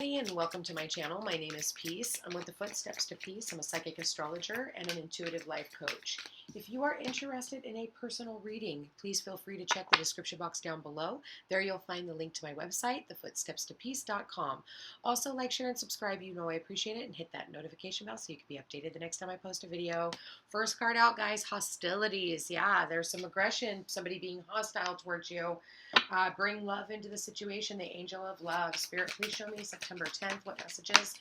Namaste and welcome to my channel. My name is Peace. I'm with the Footsteps to Peace. I'm a psychic astrologer and an intuitive life coach. If you are interested in a personal reading, please feel free to check the description box down below. There you'll find the link to my website, thefootstepstopeace.com. Also, like, share, and subscribe. You know I appreciate it. And hit that notification bell so you can be updated the next time I post a video. First card out, guys, hostilities. Yeah, there's some aggression, somebody being hostile towards you. Bring love into the situation, the angel of love. Spirit, please show me September 10th. What messages?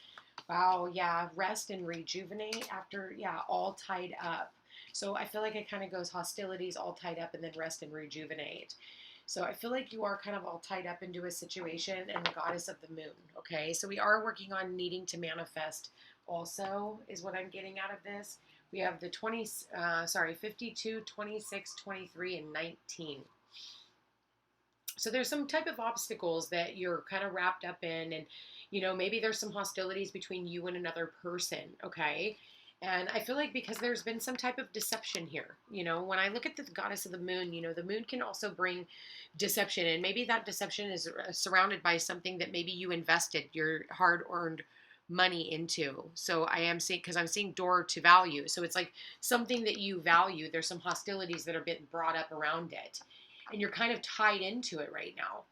Wow, yeah, rest and rejuvenate after, yeah, all tied up. So I feel like it kind of goes hostilities, all tied up, and then rest and rejuvenate. So I feel like you are kind of all tied up into a situation, and the goddess of the moon, okay? So we are working on needing to manifest also, is what I'm getting out of this. We have the 52, 26, 23, and 19. So there's some type of obstacles that you're kind of wrapped up in, and, you know, maybe there's some hostilities between you and another person, okay? And I feel like because there's been some type of deception here, you know, when I look at the goddess of the moon, you know, the moon can also bring deception, and maybe that deception is surrounded by something that maybe you invested your hard-earned money into. So I am seeing, because I'm seeing door to value. So it's like something that you value. There's some hostilities that are being brought up around it, and you're kind of tied into it right now.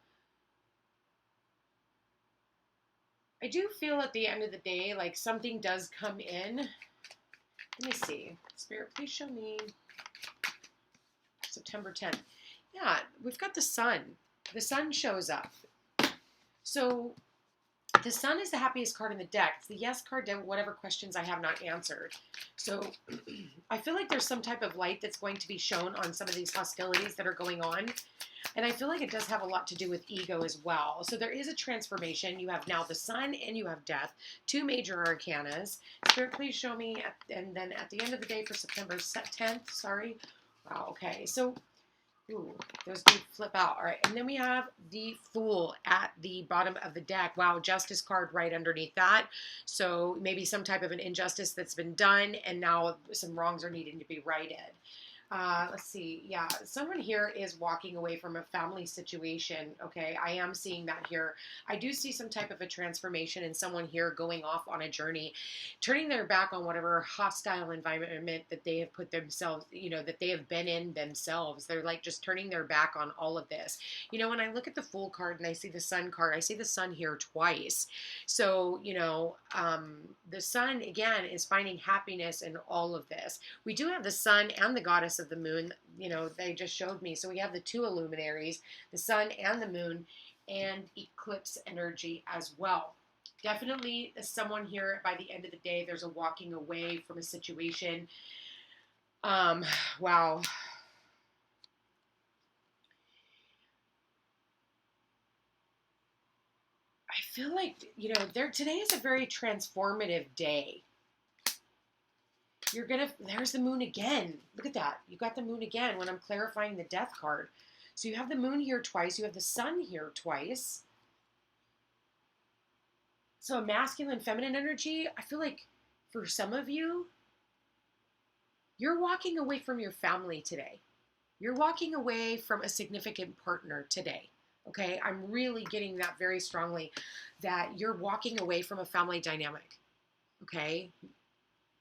I do feel at the end of the day, like something does come in. Let me see. Spirit, please show me September 10th. Yeah, we've got the sun. The sun shows up. So the sun is the happiest card in the deck. It's the yes card to whatever questions I have not answered. So I feel like there's some type of light that's going to be shown on some of these hostilities that are going on. And I feel like it does have a lot to do with ego as well. So there is a transformation. You have now the sun and you have death, two major arcanas. Spirit, please show me. And then at the end of the day for September 10th, sorry. Wow, okay. So, ooh, those do flip out. All right. And then we have the Fool at the bottom of the deck. Wow, Justice card right underneath that. So maybe some type of an injustice that's been done, and now some wrongs are needing to be righted. Let's see. Yeah, someone here is walking away from a family situation. Okay, I am seeing that here. I do see some type of a transformation in someone here going off on a journey, turning their back on whatever hostile environment that they have put themselves, you know, that they have been in themselves. They're like just turning their back on all of this. You know, when I look at the Fool card and I see the Sun card, I see the Sun here twice. So, you know, the Sun, again, is finding happiness in all of this. We do have the Sun and the goddess of the moon, you know, they just showed me. So we have the two luminaries, the sun and the moon, and eclipse energy as well. Definitely someone here, by the end of the day, there's a walking away from a situation. Wow. I feel like, you know, today is a very transformative day. There's the moon again. Look at that. You got the moon again when I'm clarifying the death card. So you have the moon here twice. You have the sun here twice. So a masculine, feminine energy, I feel like for some of you, you're walking away from your family today. You're walking away from a significant partner today. Okay, I'm really getting that very strongly, that you're walking away from a family dynamic. Okay,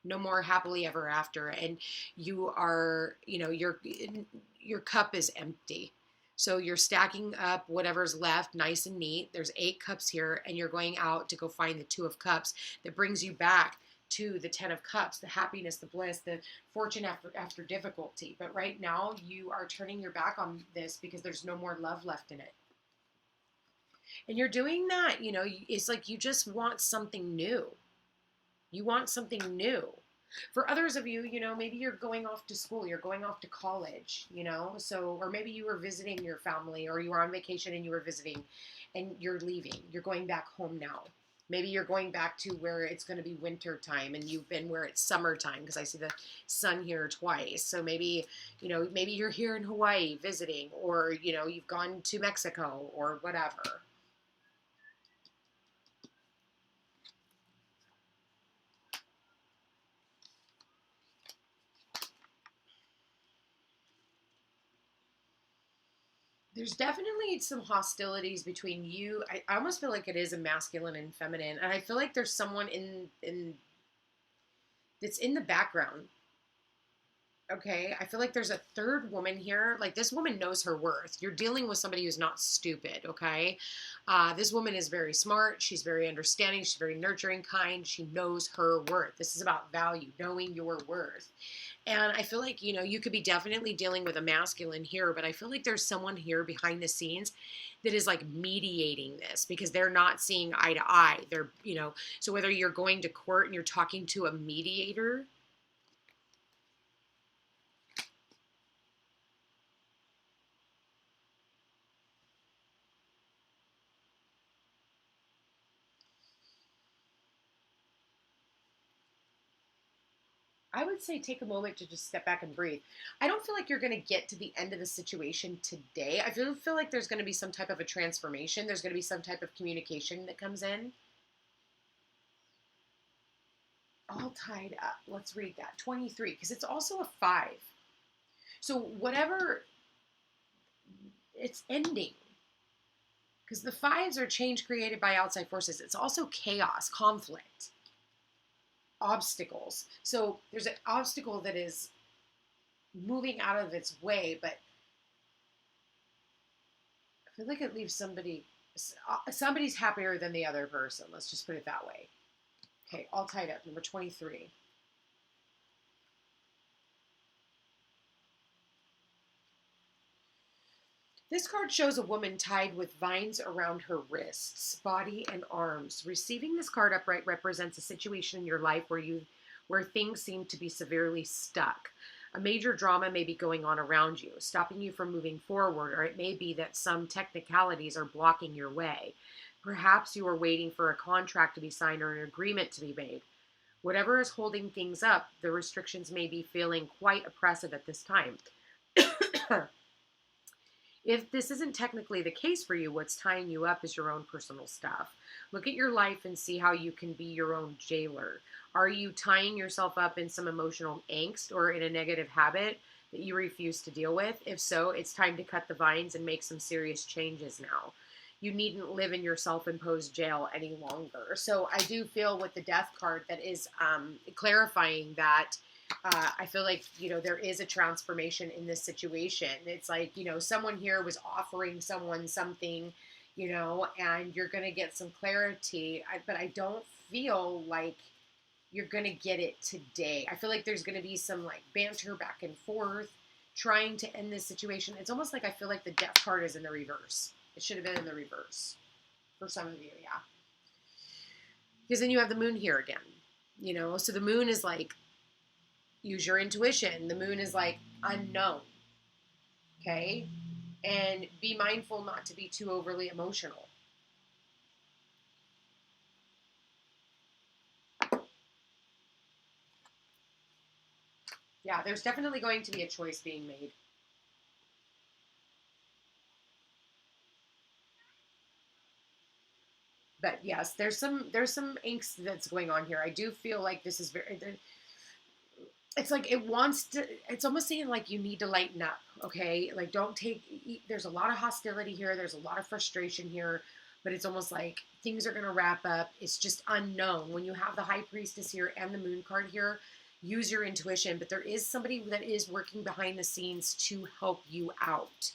no more happily ever after, and you are, you know, your cup is empty. So you're stacking up whatever's left nice and neat. There's 8 cups here, and you're going out to go find the 2 of cups that brings you back to the 10 of cups, the happiness, the bliss, the fortune after difficulty. But right now you are turning your back on this because there's no more love left in it. And you're doing that, you know, it's like you just want something new. You want something new. For others of you, you know, maybe you're going off to school, you're going off to college, you know, so, or maybe you were visiting your family, or you were on vacation and you were visiting and you're leaving, you're going back home now. Maybe you're going back to where it's going to be winter time and you've been where it's summertime, because I see the sun here twice. So maybe, you know, maybe you're here in Hawaii visiting, or, you know, you've gone to Mexico or whatever. There's definitely some hostilities between you. I almost feel like it is a masculine and feminine, and I feel like there's someone in that's in the background. Okay, I feel like there's a third woman here. Like, this woman knows her worth. You're dealing with somebody who's not stupid. Okay, this woman is very smart. She's very understanding. She's very nurturing, kind. She knows her worth. This is about value, knowing your worth. And I feel like, you could be definitely dealing with a masculine here, but I feel like there's someone here behind the scenes that is like mediating this, because they're not seeing eye to eye. So whether you're going to court and you're talking to a mediator, I would say take a moment to just step back and breathe. I don't feel like you're going to get to the end of the situation today. I feel like there's going to be some type of a transformation. There's going to be some type of communication that comes in. All tied up. Let's read that. 23, because it's also a 5. So whatever, it's ending. Because the 5s are change created by outside forces. It's also chaos, conflict, obstacles. So there's an obstacle that is moving out of its way, but I feel like it leaves somebody's happier than the other person. Let's just put it that way. Okay, all tied up. Number 23. This card shows a woman tied with vines around her wrists, body, and arms. Receiving this card upright represents a situation in your life where things seem to be severely stuck. A major drama may be going on around you, stopping you from moving forward, or it may be that some technicalities are blocking your way. Perhaps you are waiting for a contract to be signed or an agreement to be made. Whatever is holding things up, the restrictions may be feeling quite oppressive at this time. If this isn't technically the case for you, what's tying you up is your own personal stuff. Look at your life and see how you can be your own jailer. Are you tying yourself up in some emotional angst or in a negative habit that you refuse to deal with? If so, it's time to cut the vines and make some serious changes now. You needn't live in your self-imposed jail any longer. So I do feel with the death card that is clarifying that I feel like, there is a transformation in this situation. It's like, someone here was offering someone something, and you're going to get some clarity. But I don't feel like you're going to get it today. I feel like there's going to be some like banter back and forth trying to end this situation. It's almost like I feel like the death card is in the reverse. It should have been in the reverse for some of you, yeah. Because then you have the moon here again, so the moon is like, use your intuition. The moon is like unknown. Okay? And be mindful not to be too overly emotional. Yeah, there's definitely going to be a choice being made. But yes, there's some angst that's going on here. I do feel like this is it's like it's almost saying like you need to lighten up, okay? Like there's a lot of hostility here. There's a lot of frustration here, but it's almost like things are going to wrap up. It's just unknown. When you have the High Priestess here and the Moon card here, use your intuition, but there is somebody that is working behind the scenes to help you out.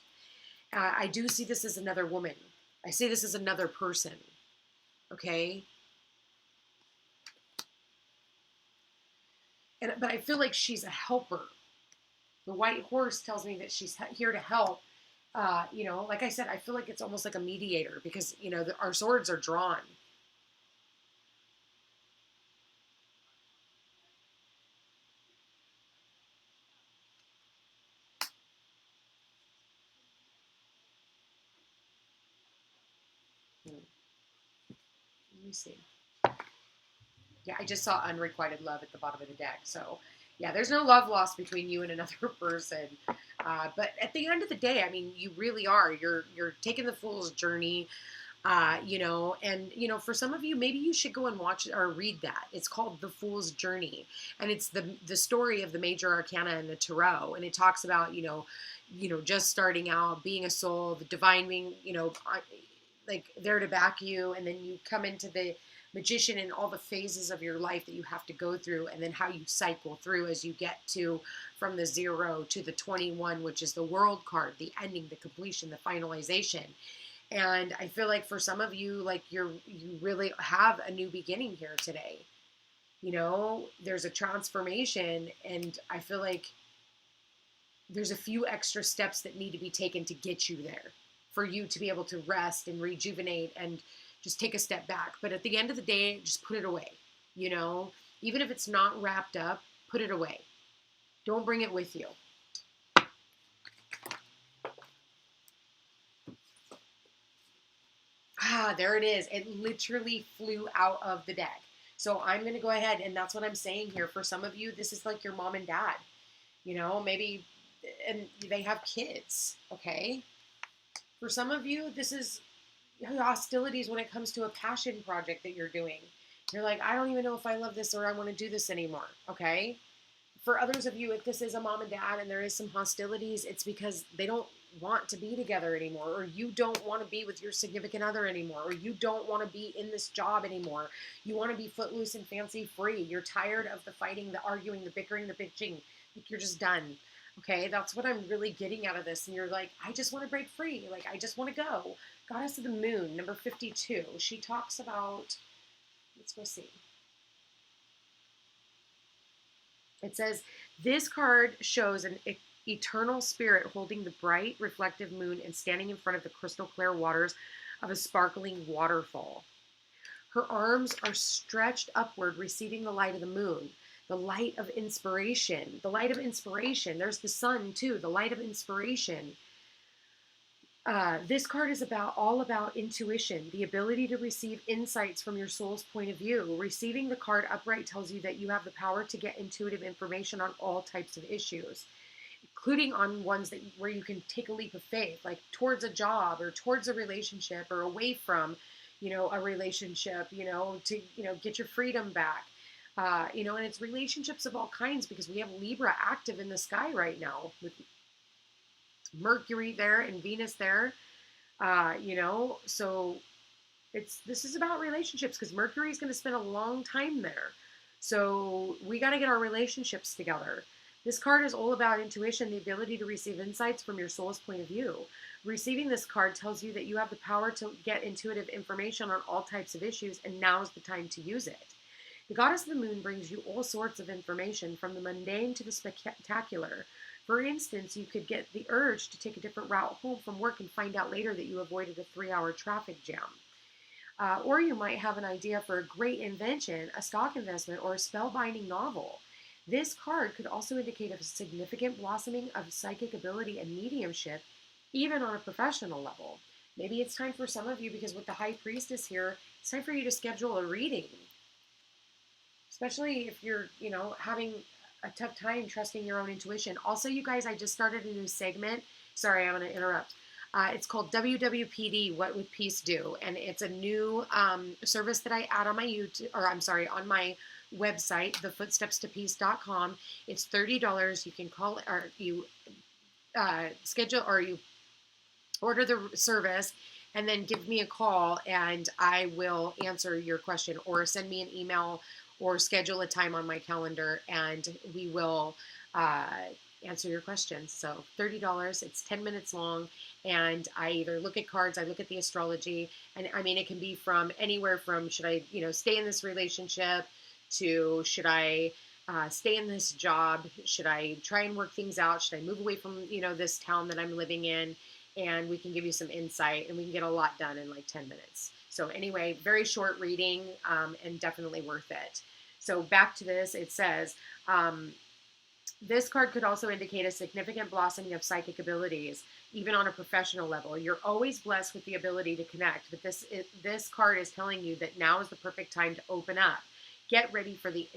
I do see this as another woman. I see this as another person, okay? But I feel like she's a helper. The white horse tells me that she's here to help. Like I said, I feel like it's almost like a mediator because, our swords are drawn. Let me see. Yeah, I just saw unrequited love at the bottom of the deck. So, yeah, there's no love lost between you and another person. But at the end of the day, I mean, you really are. You're taking the fool's journey. For some of you, maybe you should go and watch or read that. It's called The Fool's Journey, and it's the story of the major arcana in the Tarot, and it talks about, just starting out, being a soul, the divine being, like there to back you, and then you come into the magician and all the phases of your life that you have to go through, and then how you cycle through as you get to from the 0 to the 21, which is the world card, the ending, the completion, the finalization. And I feel like for some of you, like you really have a new beginning here today. There's a transformation, and I feel like there's a few extra steps that need to be taken to get you there, for you to be able to rest and rejuvenate and just take a step back. But at the end of the day, just put it away. Even if it's not wrapped up, put it away. Don't bring it with you. There it is. It literally flew out of the deck. So I'm going to go ahead, and that's what I'm saying here. For some of you, this is like your mom and dad, maybe, and they have kids, okay? For some of you, this is hostilities when it comes to a passion project that you're doing. You're like, I don't even know if I love this or I want to do this anymore, okay? For others of you, if this is a mom and dad and there is some hostilities, it's because they don't want to be together anymore, or you don't want to be with your significant other anymore, or you don't want to be in this job anymore. You want to be footloose and fancy free. You're tired of the fighting, the arguing, the bickering, the bitching. Like, you're just done. Okay, that's what I'm really getting out of this. And you're like, I just want to break free. Like, I just want to go. Goddess of the Moon, number 52. She talks about, let's go see. It says, this card shows an eternal spirit holding the bright, reflective moon and standing in front of the crystal clear waters of a sparkling waterfall. Her arms are stretched upward, receiving the light of the moon, the light of inspiration. The light of inspiration. There's the sun, too, the light of inspiration. This card is all about intuition, the ability to receive insights from your soul's point of view. Receiving the card upright tells you that you have the power to get intuitive information on all types of issues, including on ones where you can take a leap of faith, like towards a job or towards a relationship or away from, a relationship, to, get your freedom back. And it's relationships of all kinds, because we have Libra active in the sky right now with Mercury there and Venus there, so this is about relationships, because Mercury is going to spend a long time there. So we got to get our relationships together. This card is all about intuition, the ability to receive insights from your soul's point of view. Receiving this card tells you that you have the power to get intuitive information on all types of issues, and now's the time to use it. The Goddess of the Moon brings you all sorts of information, from the mundane to the spectacular. For instance, you could get the urge to take a different route home from work and find out later that you avoided a 3-hour traffic jam. Or you might have an idea for a great invention, a stock investment, or a spellbinding novel. This card could also indicate a significant blossoming of psychic ability and mediumship, even on a professional level. Maybe it's time for some of you, because with the High Priestess here, it's time for you to schedule a reading. Especially if you're, having a tough time trusting your own intuition. Also, you guys, I just started a new segment. Sorry, I'm going to interrupt. It's called WWPD, What Would Peace Do? And it's a new service that I add on my on my website, thefootstepstopeace.com. It's $30. You can call, or you schedule, or you order the service, and then give me a call, and I will answer your question, or send me an email, or schedule a time on my calendar, and we will answer your questions. So $30, it's 10 minutes long, and I either look at cards, I look at the astrology, and I mean, it can be from anywhere from, should I, stay in this relationship, to should I stay in this job, should I try and work things out, should I move away from, this town that I'm living in, and we can give you some insight, and we can get a lot done in like 10 minutes. So anyway, very short reading, and definitely worth it. So back to this, it says, this card could also indicate a significant blossoming of psychic abilities, even on a professional level. You're always blessed with the ability to connect, but this card is telling you that now is the perfect time to open up. get ready for the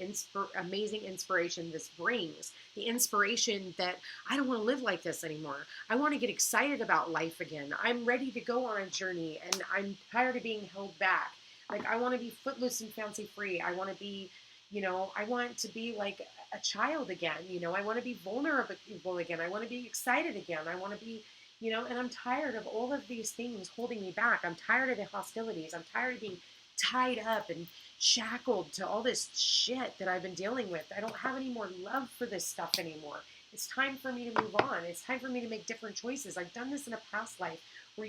amazing inspiration this brings. The inspiration that I don't want to live like this anymore. I want to get excited about life again. I'm ready to go on a journey, and I'm tired of being held back. Like, I want to be footloose and fancy free. I want to be, I want to be like a child again. I want to be vulnerable again. I want to be excited again. I want to be, and I'm tired of all of these things holding me back. I'm tired of the hostilities. I'm tired of being tied up and shackled to all this shit that I've been dealing with. I don't have any more love for this stuff anymore. It's time for me to move on. It's time for me to make different choices. I've done this in a past life where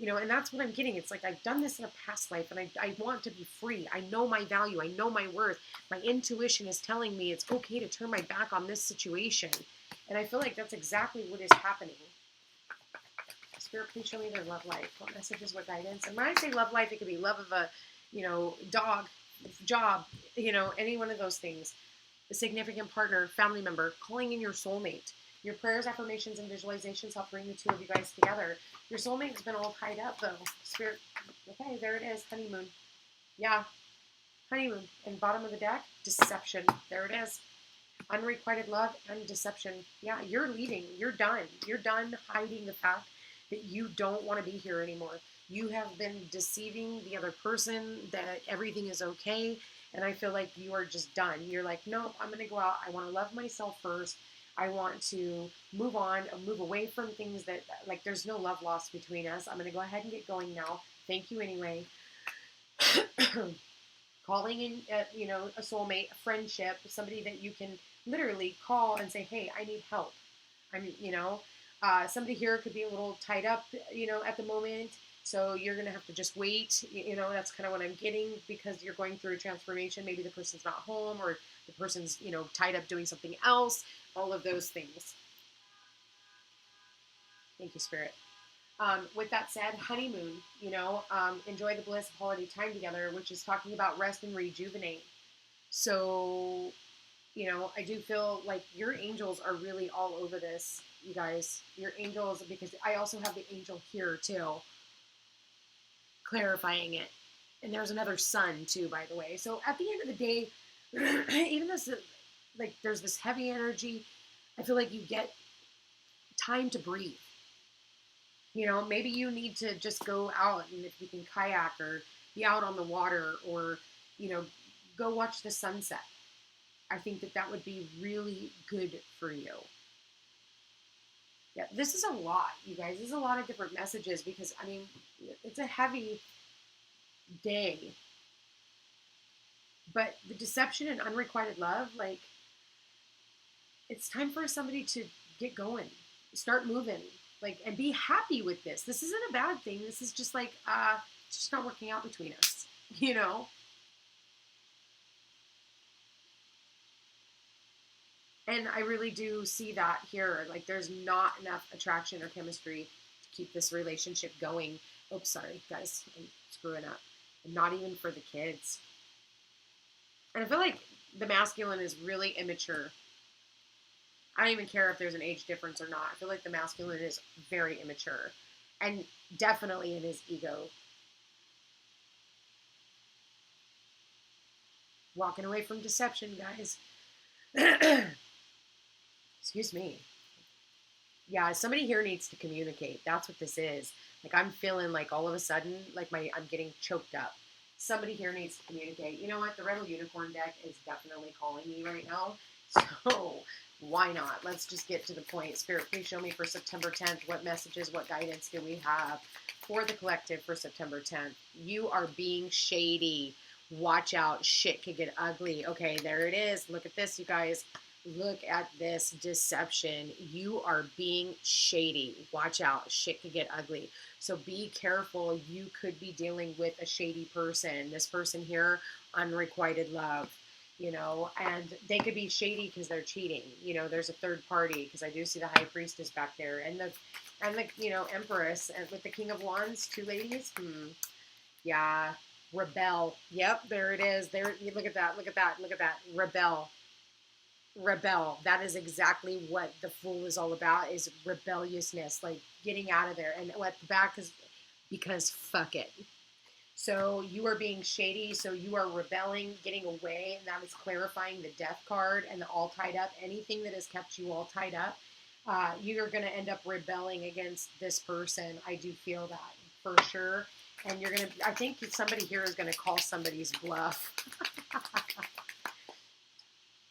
and that's what I'm getting. It's like, I've done this in a past life, and I want to be free. I know my value. I know my worth. My intuition is telling me it's okay to turn my back on this situation. And I feel like that's exactly what is happening. Spirit, please show me their love life. What messages, what guidance? And when I say love life, it could be love of a, dog, job, any one of those things. A significant partner, family member, calling in your soulmate. Your prayers, affirmations, and visualizations help bring the two of you guys together. Your soulmate's been all tied up, though. Spirit, okay, there it is, honeymoon. Yeah, honeymoon. And bottom of the deck, deception. There it is. Unrequited love and deception. Yeah, you're leaving. You're done. You're done hiding the fact that you don't want to be here anymore. You have been deceiving the other person that everything is okay. And I feel like you are just done. You're like, no, I'm going to go out. I want to love myself first. I want to move on, move away from things that, like, there's no love lost between us. I'm going to go ahead and get going now. Thank you anyway. Calling in, a soulmate, a friendship, somebody that you can literally call and say, hey, I need help. Somebody here could be a little tied up, at the moment. So you're going to have to just wait. That's kind of what I'm getting, because you're going through a transformation. Maybe the person's not home, or the person's, tied up doing something else. All of those things. Thank you, Spirit. With that said, honeymoon, enjoy the bliss of holiday time together, which is talking about rest and rejuvenate. So, I do feel like your angels are really all over this, you guys. Your angels, because I also have the angel here too, clarifying it. And there's another sun too, by the way. So at the end of the day, even though there's this heavy energy, I feel like you get time to breathe. Maybe you need to just go out, and if you can kayak or be out on the water, or, go watch the sunset. I think that would be really good for you. Yeah, this is a lot, you guys. This is a lot of different messages, because, it's a heavy day. But the deception and unrequited love, it's time for somebody to get going, start moving, and be happy with this. This isn't a bad thing. This is just it's just not working out between us, And I really do see that here. There's not enough attraction or chemistry to keep this relationship going. Oops, sorry, guys. I'm screwing up. Not even for the kids. And I feel like the masculine is really immature. I don't even care if there's an age difference or not. I feel like the masculine is very immature. And definitely in his ego. Walking away from deception, guys. Excuse me. Yeah, somebody here needs to communicate. That's what this is. I'm feeling all of a sudden, I'm getting choked up. Somebody here needs to communicate. You know what? The Rebel Unicorn deck is definitely calling me right now. So why not? Let's just get to the point. Spirit, please show me for September 10th. What messages, what guidance do we have for the collective for September 10th? You are being shady. Watch out. Shit could get ugly. Okay, there it is. Look at this, you guys. Look at this deception. You are being shady. Watch out. Shit could get ugly. So be careful. You could be dealing with a shady person. This person here, unrequited love, and they could be shady because they're cheating. There's a third party, because I do see the High Priestess back there, and the Empress, and with the King of Wands, two ladies. Yeah. Rebel. Yep, there it is. There. Look at that. Look at that. Look at that. Rebel. That is exactly what the Fool is all about, is rebelliousness, getting out of there. And at the back is because fuck it. So you are being shady. So you are rebelling, getting away. And that is clarifying the death card and the all tied up. Anything that has kept you all tied up, you're going to end up rebelling against this person. I do feel that for sure. And you're going to, I think somebody here is going to call somebody's bluff.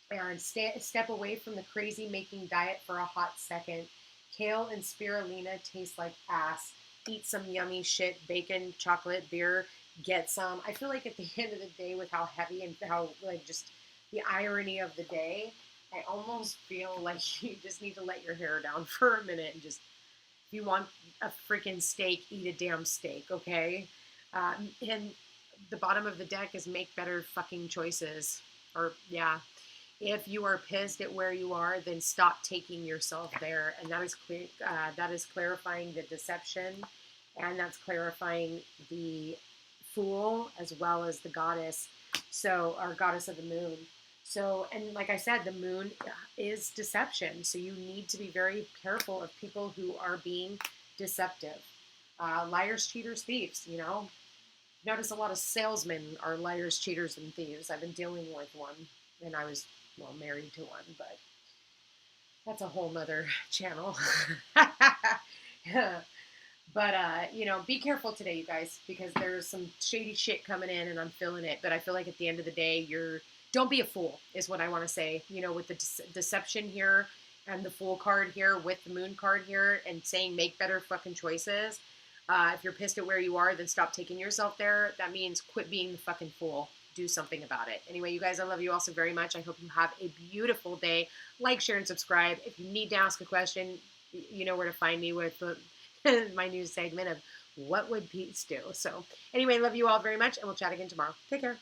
And step away from the crazy making diet for a hot second. Kale and spirulina taste like ass. Eat some yummy shit, bacon, chocolate, beer, get some. I feel like at the end of the day, with how heavy and how, like, just the irony of the day, I almost feel like you just need to let your hair down for a minute and just, if you want a freaking steak, eat a damn steak, okay? And the bottom of the deck is make better fucking choices. Or, yeah. If you are pissed at where you are, then stop taking yourself there. And that is clear. That is clarifying the deception, and that's clarifying the fool as well as the goddess. So, our goddess of the moon. So, and like I said, the moon is deception. So you need to be very careful of people who are being deceptive. Liars, cheaters, thieves. You know, notice a lot of salesmen are liars, cheaters, and thieves. I've been dealing with one, and I was, well, married to one, but that's a whole nother channel. But, you know, be careful today, you guys, because there's some shady shit coming in and I'm feeling it. But I feel like at the end of the day, don't be a fool is what I want to say, you know, with the deception here and the fool card here with the moon card here and saying make better fucking choices. If you're pissed at where you are, then stop taking yourself there. That means quit being the fucking fool. Do something about it. Anyway, you guys, I love you all so very much. I hope you have a beautiful day. Like, share, and subscribe. If you need to ask a question, you know where to find me with my new segment of What Would Peace Do? So anyway, love you all very much, and we'll chat again tomorrow. Take care.